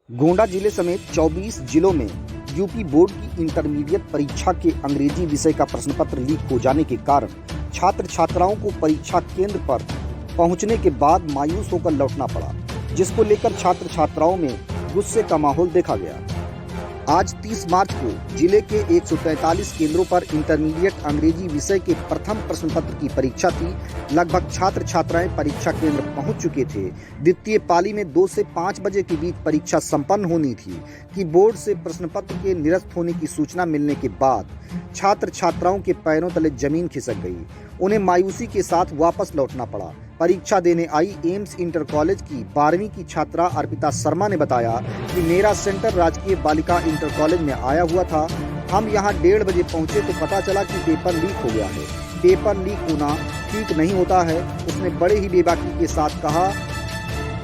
गोंडा जिले समेत 24 जिलों में यूपी बोर्ड की इंटरमीडिएट परीक्षा के अंग्रेजी विषय का प्रश्न पत्र लीक हो जाने के कारण छात्र छात्राओं को परीक्षा केंद्र पर पहुंचने के बाद मायूस होकर लौटना पड़ा, जिसको लेकर छात्र छात्राओं में गुस्से का माहौल देखा गया। आज 30 मार्च को जिले के 143 केंद्रों पर इंटरमीडिएट अंग्रेजी विषय के प्रथम प्रश्न पत्र की परीक्षा थी। लगभग छात्र छात्राएं परीक्षा केंद्र पहुंच चुके थे। द्वितीय पाली में 2 से 5 बजे के बीच परीक्षा संपन्न होनी थी कि बोर्ड से प्रश्न पत्र के निरस्त होने की सूचना मिलने के बाद छात्र छात्राओं के पैरों तले जमीन खिसक गई। उन्हें मायूसी के साथ वापस लौटना पड़ा। परीक्षा देने आई एम्स इंटर कॉलेज की 12वीं की छात्रा अर्पिता शर्मा ने बताया कि मेरा सेंटर राजकीय बालिका इंटर कॉलेज में आया हुआ था। हम यहां 1:30 बजे पहुंचे तो पता चला कि पेपर लीक हो गया है। पेपर लीक होना ठीक नहीं होता है। उसने बड़े ही बेबाकी के साथ कहा,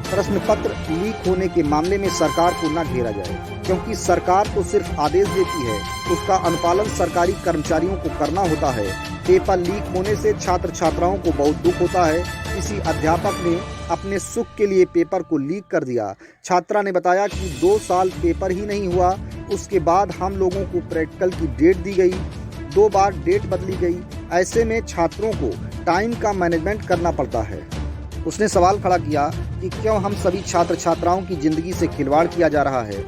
प्रश्न पत्र लीक होने के मामले में सरकार को न घेरा जाए, क्योंकि सरकार तो सिर्फ आदेश देती है, उसका अनुपालन सरकारी कर्मचारियों को करना होता है। पेपर लीक होने से छात्र छात्राओं को बहुत दुख होता है। किसी अध्यापक ने अपने सुख के लिए पेपर को लीक कर दिया। छात्रा ने बताया कि 2 साल पेपर ही नहीं हुआ, उसके बाद हम लोगों को प्रैक्टिकल की डेट दी गई, 2 बार डेट बदली गई। ऐसे में छात्रों को टाइम का मैनेजमेंट करना पड़ता है। उसने सवाल खड़ा किया कि क्यों हम सभी छात्र छात्राओं की जिंदगी से खिलवाड़ किया जा रहा है।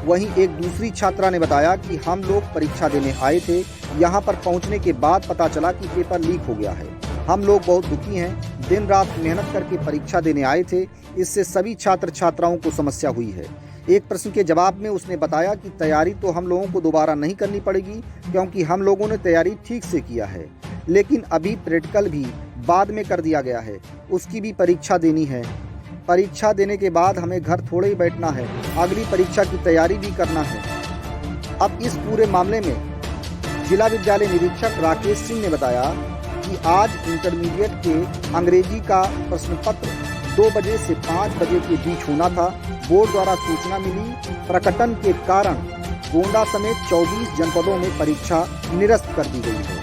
वहीं एक दूसरी छात्रा ने बताया कि हम लोग परीक्षा देने आए थे, यहाँ पर पहुँचने के बाद पता चला कि पेपर लीक हो गया है। हम लोग बहुत दुखी हैं। दिन रात मेहनत करके परीक्षा देने आए थे, इससे सभी छात्र छात्राओं को समस्या हुई है। एक प्रश्न के जवाब में उसने बताया कि तैयारी तो हम लोगों को दोबारा नहीं करनी पड़ेगी, क्योंकि हम लोगों ने तैयारी ठीक से किया है, लेकिन अभी प्रैक्टिकल भी बाद में कर दिया गया है, उसकी भी परीक्षा देनी है। परीक्षा देने के बाद हमें घर थोड़े ही बैठना है, अगली परीक्षा की तैयारी भी करना है। अब इस पूरे मामले में जिला विद्यालय निरीक्षक राकेश सिंह ने बताया कि आज इंटरमीडिएट के अंग्रेजी का प्रश्न पत्र 2 बजे से 5 बजे के बीच होना था। बोर्ड द्वारा सूचना मिली, प्रकटन के कारण गोंडा समेत 24 जनपदों में परीक्षा निरस्त कर दी गई है।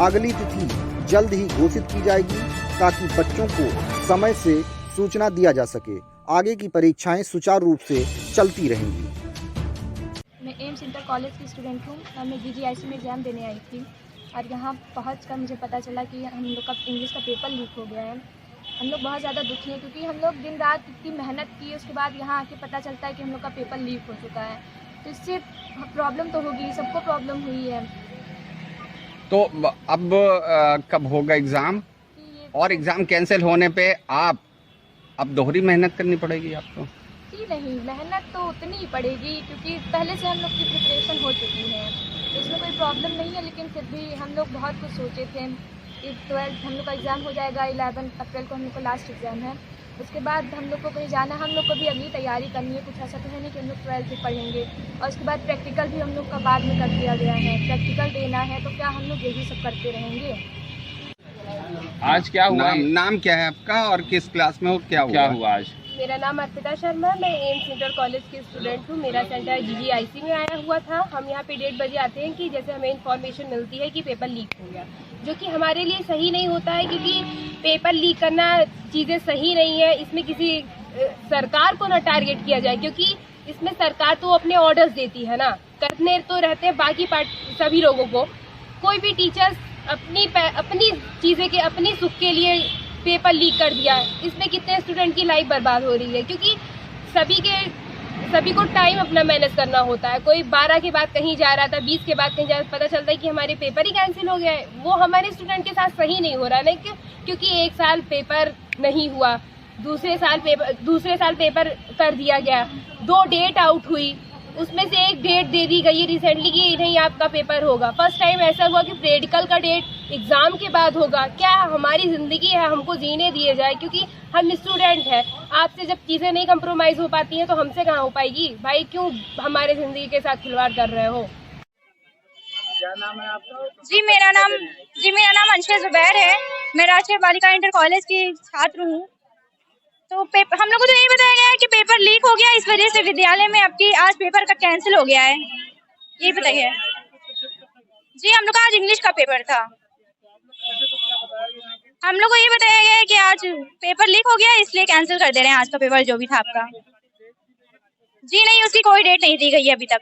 अगली तिथि जल्द ही घोषित की जाएगी, ताकि बच्चों को समय से सूचना दिया जा सके। आगे की परीक्षाएं सुचारू रूप से चलती रहेंगी। मैं एम्स इंटर कॉलेज की स्टूडेंट हूँ और मैं GGIC में एग्ज़ाम देने आई थी, और यहाँ पहुँचकर मुझे पता चला कि हम लोग का इंग्लिश का पेपर लीक हो गया है। हम लोग बहुत ज़्यादा दुखी हैं, क्योंकि हम लोग दिन रात इतनी मेहनत की, उसके बाद यहाँ आके पता चलता है कि हम लोग का पेपर लीक हो चुका है। तो इससे प्रॉब्लम तो होगी, सबको प्रॉब्लम हुई है। तो अब कब होगा एग्ज़ाम? और एग्ज़ाम कैंसिल होने पे आप अब दोहरी मेहनत करनी पड़ेगी आपको? जी नहीं, मेहनत तो उतनी ही पड़ेगी, क्योंकि पहले से हम लोग की प्रिपरेशन हो चुकी है, तो इसमें कोई प्रॉब्लम नहीं है। लेकिन फिर भी हम लोग बहुत कुछ सोचे थे कि 12th हम लोग का एग्ज़ाम हो जाएगा, 11 अप्रैल को हम लोग का लास्ट एग्ज़ाम है। उसके बाद हम लोग को कहीं जाना है, हम लोग को भी अगली तैयारी करनी है। कुछ ऐसा तो है नहीं कि हम लोग 12th में पढ़ेंगे। और उसके बाद प्रैक्टिकल भी हम लोग का बाद में कर दिया गया है, प्रैक्टिकल देना है, तो क्या हम लोग यही सब करते रहेंगे? आज क्या हुआ? नाम क्या है आपका और किस क्लास में हो? क्या हुआ आज? मेरा नाम अर्पिता शर्मा, मैं एम्स इंटर कॉलेज की स्टूडेंट हूँ। मेरा सेंटर GGIC में आया हुआ था। हम यहाँ पे 1:30 बजे आते हैं कि जैसे हमें इन्फॉर्मेशन मिलती है कि पेपर लीक हो गया, जो कि हमारे लिए सही नहीं होता है, क्योंकि पेपर लीक करना चीज़ें सही नहीं है। इसमें किसी सरकार को ना टारगेट किया जाए, क्योंकि इसमें सरकार तो अपने ऑर्डर्स देती है ना, करने तो रहते हैं बाकी सभी लोगों को। कोई भी टीचर्स अपनी चीज़ें के अपनी सुख के लिए पेपर लीक कर दिया है। इसमें कितने स्टूडेंट की लाइफ बर्बाद हो रही है, क्योंकि सभी को टाइम अपना मैनेज करना होता है। कोई 12 के बाद कहीं जा रहा था, 20 के बाद कहीं जा रहा था, पता चलता है कि हमारे पेपर ही कैंसिल हो गया है। वो हमारे स्टूडेंट के साथ सही नहीं हो रहा है, क्योंकि 1 साल पेपर नहीं हुआ, दूसरे साल पेपर कर दिया गया, 2 डेट आउट हुई, उसमें से एक डेट दे दी गई रिसेंटली कि नहीं आपका पेपर होगा। फर्स्ट टाइम ऐसा हुआ कि प्रैक्टिकल का डेट एग्जाम के बाद होगा। क्या हमारी ज़िंदगी है, हमको जीने दिए जाए, क्योंकि हम स्टूडेंट हैं। आपसे जब चीज़ें नहीं कंप्रोमाइज़ हो पाती हैं तो हमसे कहाँ हो पाएगी? भाई क्यों हमारे ज़िंदगी के साथ खिलवाड़ कर रहे हो? क्या नाम है आपका? जी मेरा नाम अंशुल जुबैर है। मैं राजकीय बालिका इंटर कॉलेज की छात्र हूँ। तो हम लोग को तो यही बताया गया है कि पेपर लीक हो गया, इस वजह से विद्यालय में आपकी आज पेपर का कैंसिल हो गया है, यही बताइए। जी हम लोग का आज इंग्लिश का पेपर था। हम लोग को ये बताया गया है कि आज पेपर लीक हो गया, इसलिए कैंसिल कर दे रहे हैं आज का पेपर जो भी था आपका। जी नहीं, उसकी कोई डेट नहीं दी गई है अभी तक।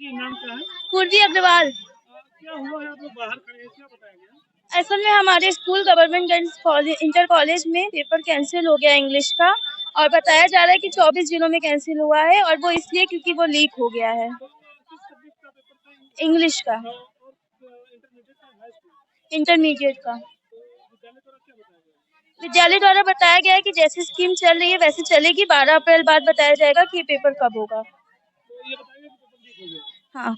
जी नाम क्या है? पूर्वी अग्रवाल। क्या हुआ है, आप लोग बाहर खड़े हैं, क्या बताया गया? असल में हमारे school government girls college inter college में पेपर कैंसिल हो गया इंग्लिश का, और बताया जा रहा है कि 24 जिलों में कैंसिल हुआ है, और वो इसलिए क्योंकि वो लीक हो गया है। तो किस सब्जेक्ट का पेपर था? इंग्लिश का, और इंटरमीडिएट का, हाई स्कूल? इंटरमीडिएट का। तो विद्यालय द्वारा क्या बताया गया? विद्यालय द्वारा बताया गया है कि जैसी स्कीम चल रही है वैसे चलेगी, 12 अप्रैल बाद बताया जाएगा कि ये पेपर कब होगा। तो ये बताइए कि पेपर लीक हो गया। हाँ।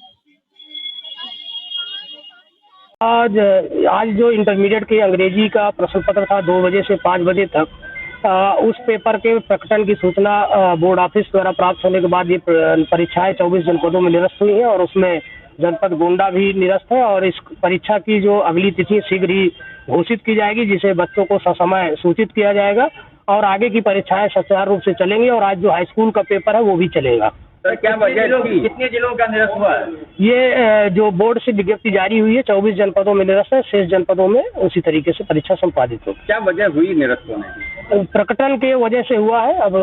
आज जो इंटरमीडिएट की अंग्रेजी का प्रश्न पत्र था 2 बजे से 5 बजे तक, उस पेपर के प्रकटन की सूचना बोर्ड ऑफिस द्वारा प्राप्त होने के बाद ये परीक्षाएं 24 जनपदों में निरस्त हुई हैं, और उसमें जनपद गोंडा भी निरस्त है। और इस परीक्षा की जो अगली तिथि शीघ्र ही घोषित की जाएगी, जिसे बच्चों को ससमय सूचित किया जाएगा, और आगे की परीक्षाएं सुचारू रूप से चलेंगी। और आज जो हाई स्कूल का पेपर है वो भी चलेगा। सर क्या वजह थी? कितने जिलों का निरस्त हुआ है? ये जो बोर्ड से विज्ञप्ति जारी हुई है, 24 जनपदों में निरस्त है, शेष जनपदों में उसी तरीके से परीक्षा संपादित होगी। क्या वजह हुई निरस्त होने की? प्रकटन के वजह से हुआ है। अब